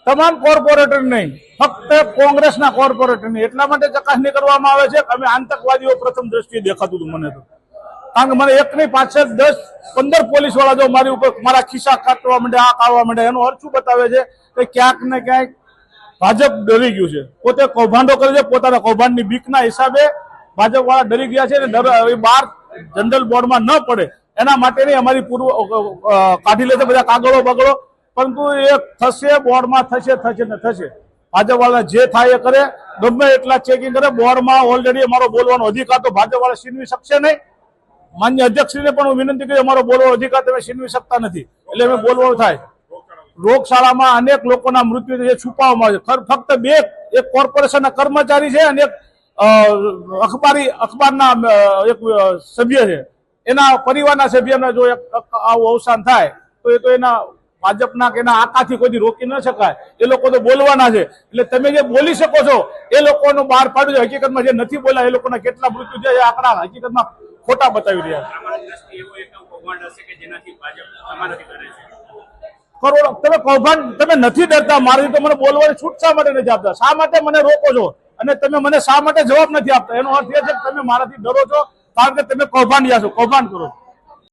તમામ કોર્પોરેટર નહીં, ફક્ત કોંગ્રેસના કોર્પોરેટરની એટલા માટે ચકાસણી કરવામાં આવે છે કે અમે આતંકવાદીઓ પ્રથમ દ્રષ્ટિએ દેખાતું હતું મને તો, કારણ કે મને એકની પાછળ 10-15 પોલીસ વાળા જો મારી ઉપર મારા ખિસ્સા કાઢવા માંડે, આ કાઢવા માંડે, એનો અર્થ શું બતાવે છે કે ક્યાંક ને ક્યાંક ભાજપ ડરી ગયું છે, પોતે કૌભાંડો કરે છે, પોતાના કૌભાંડની બીકના હિસાબે ભાજપ વાળા ડરી ગયા છે અને બહાર જનરલ બોર્ડમાં ન પડે એના માટેની અમારી પૂર્વ કાઢી લે છે બધા કાગળો બગડો, પરંતુ એ થશે, બોર્ડમાં થશે ને થશે. ભાજપ વાળા જે થાય એ કરે, ગમે એટલા ચેકિંગ કરે, બોર્ડમાં ઓલરેડી અમારો બોલવાનો અધિકાર તો ભાજપ વાળા છીનવી શકશે નહીં. માન્ય અધ્યક્ષશ્રીને પણ હું વિનંતી કરી, અમારો બોલવાનો અધિકાર તમે છીનવી શકતા નથી, એટલે અમે બોલવાનું થાય. રોગશાળામાં અનેક લોકોના મૃત્યુ જે છુપાવવામાં આવે છે, ફક્ત એક કોર્પોરેશનના કર્મચારી છે અને એક અખબારના એક સભ્ય છે, એના પરિવારના સભ્યના જો આવું અવસાન થાય તો એ તો એના ભાજપના કે એના આકાથી કોઈ રોકી ન શકાય. એ લોકો તો બોલવાના છે, એટલે તમે જે બોલી શકો છો એ લોકોનું બહાર પાડ્યું છે. હકીકતમાં જે નથી બોલ્યા એ લોકોના કેટલા મૃત્યુ છે એ આંકડા હકીકતમાં ખોટા બતાવી રહ્યા છે. તમે કૌભાંડ તમે નથી ડરતા, મારાથી તો મને બોલવાની છૂટ શા માટે નથી આપતા? શા માટે મને રોકો છો અને તમે મને શા માટે જવાબ નથી આપતા? એનો અર્થ એ છે કે તમે મારાથી ડરો છો કારણ કે તમે કૌભાંડિયા છો, કૌભાંડ કરો છો.